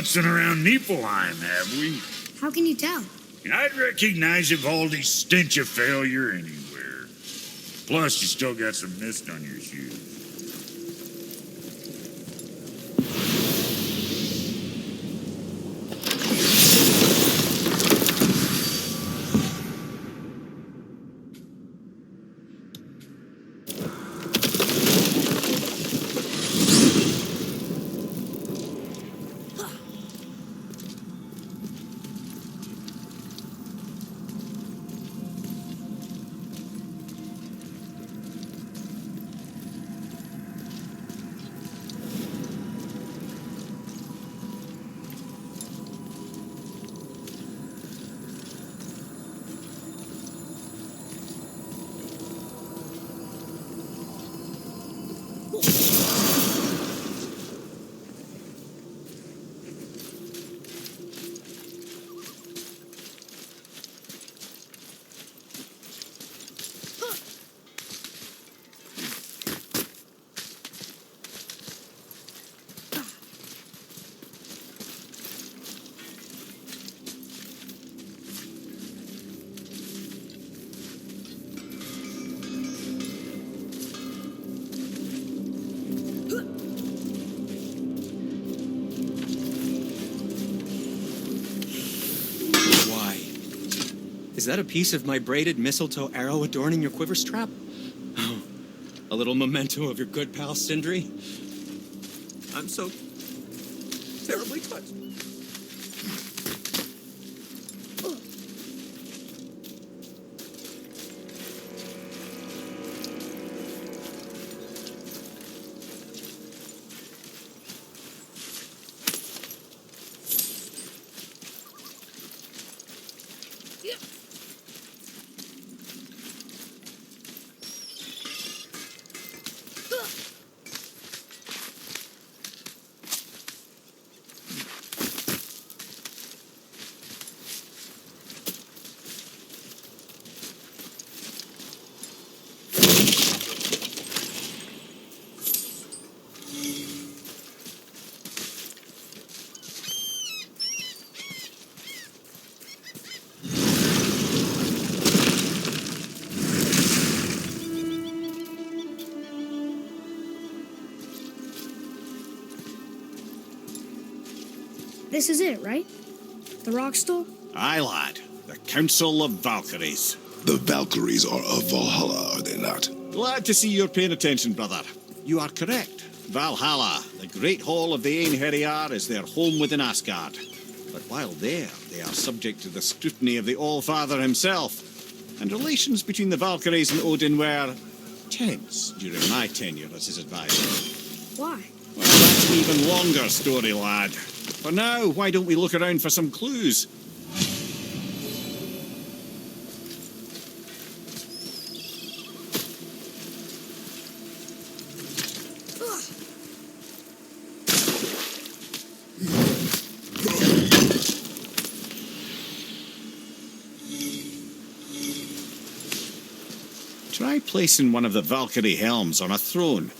putzing around Niflheim, have we? How can you tell? I'd recognize Ivaldi's stench of failure anywhere. Plus, you still got some mist on your shoes. Is that a piece of my braided mistletoe arrow adorning your quiver strap? Oh, a little memento of your good pal Sindri? I'm so terribly touched. This is it, right? The Rqcstóll? Aye, lad. The Council of Valkyries. The Valkyries are of Valhalla, are they not? Glad to see you're paying attention, brother. You are correct. Valhalla, the great hall of the Einherjar, is their home within Asgard. But while there, they are subject to the scrutiny of the All-Father himself. And relations between the Valkyries and Odin were tense during my tenure as his advisor. Why? Well, that's an even longer story, lad. For now, why don't we look around for some clues? Try placing one of the Valkyrie helms on a throne.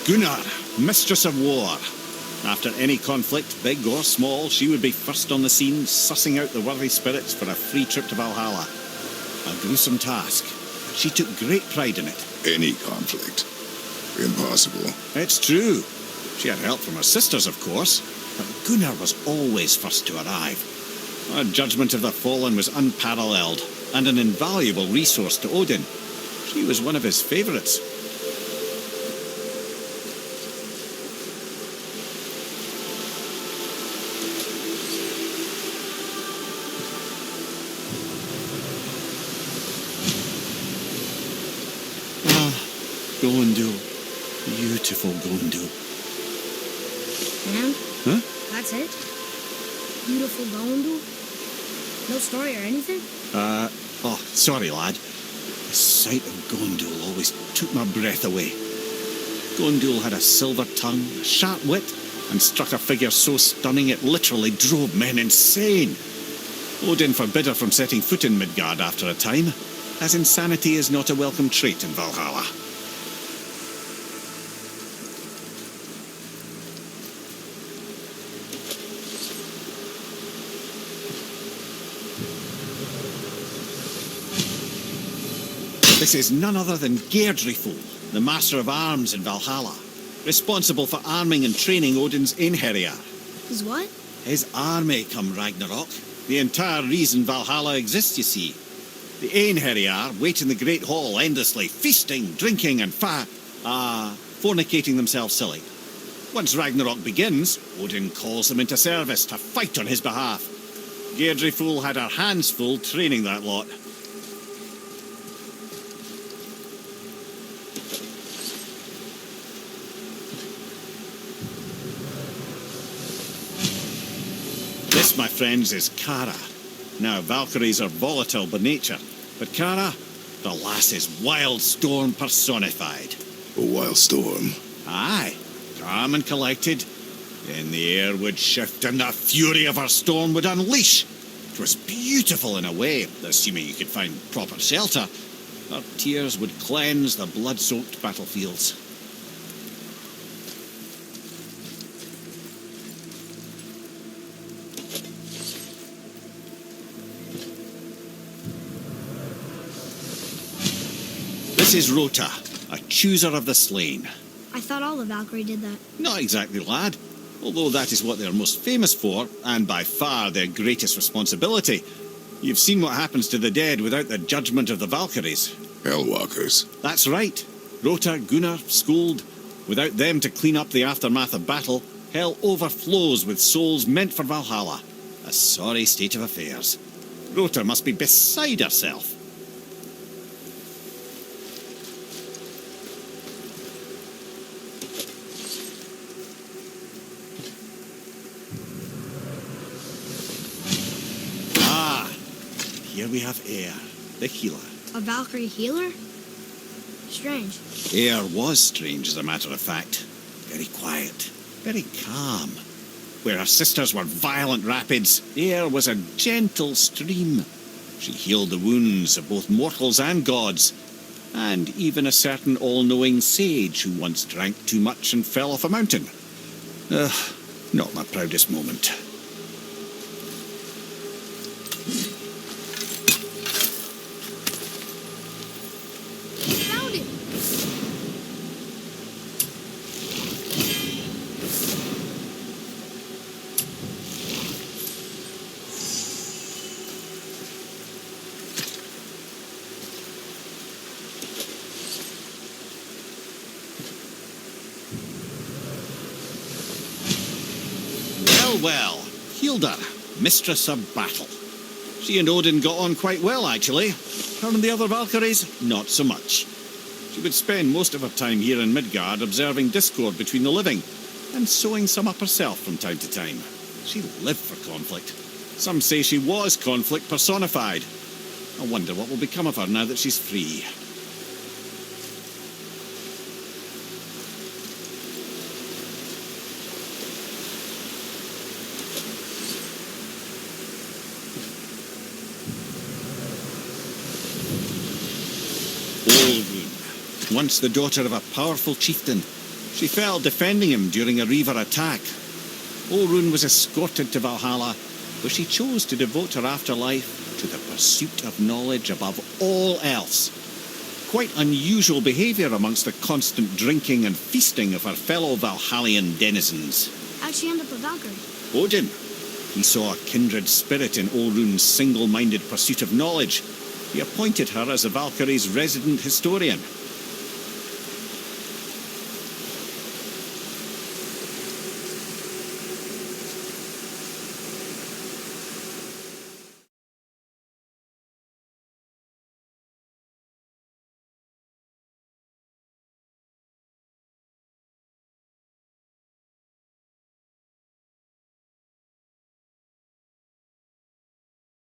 Gunnar, Mistress of War. After any conflict, big or small, she would be first on the scene, sussing out the worthy spirits for a free trip to Valhalla. A gruesome task, but she took great pride in it. Any conflict. Impossible. It's true. She had help from her sisters, of course, but Gunnar was always first to arrive. Her judgment of the fallen was unparalleled, and an invaluable resource to Odin. She was one of his favourites. Gondul. Beautiful Gondul. Man, Huh? that's it? Beautiful Gondul? No story or anything? Oh, sorry, lad. The sight of Gondul always took my breath away. Gondul had a silver tongue, a sharp wit, and struck a figure so stunning it literally drove men insane. Odin forbid her from setting foot in Midgard after a time, as insanity is not a welcome trait in Valhalla. This is none other than Geirdriful, the master of arms in Valhalla, responsible for arming and training Odin's Einherjar. Is what? His army come Ragnarok. The entire reason Valhalla exists, you see. The Einherjar wait in the Great Hall endlessly, feasting, drinking and fornicating themselves silly. Once Ragnarok begins, Odin calls them into service to fight on his behalf. Geirdriful had her hands full training that lot. This, my friends, is Kara. Now, Valkyries are volatile by nature, but Kara, the lass is wild storm personified. A wild storm. Aye, calm and collected. Then the air would shift and the fury of her storm would unleash. It was beautiful in a way, assuming you could find proper shelter. Her tears would cleanse the blood-soaked battlefields. This is Rota, a chooser of the slain. I thought all the Valkyrie did that. Not exactly, lad. Although that is what they're most famous for, and by far their greatest responsibility. You've seen what happens to the dead without the judgment of the Valkyries. Hellwalkers. That's right. Rota, Gunnar, Skuld. Without them to clean up the aftermath of battle, hell overflows with souls meant for Valhalla. A sorry state of affairs. Rota must be beside herself. Here we have Air, the healer. A Valkyrie healer? Strange. Air was strange, as a matter of fact. Very quiet, very calm. Where her sisters were violent rapids, Air was a gentle stream. She healed the wounds of both mortals and gods, and even a certain all-knowing sage who once drank too much and fell off a mountain. Not my proudest moment. Found it! Well, Hilda, mistress of battle. She and Odin got on quite well, actually. Her and the other Valkyries, not so much. She would spend most of her time here in Midgard observing discord between the living, and sewing some up herself from time to time. She lived for conflict. Some say she was conflict personified. I wonder what will become of her now that she's free. Once the daughter of a powerful chieftain, she fell defending him during a Reaver attack. Olrun was escorted to Valhalla, where she chose to devote her afterlife to the pursuit of knowledge above all else. quite unusual behaviour amongst the constant drinking and feasting of her fellow Valhallian denizens. How'd she end up a Valkyrie? Odin. He saw a kindred spirit in Olrun's single-minded pursuit of knowledge. He appointed her as the Valkyries' resident historian.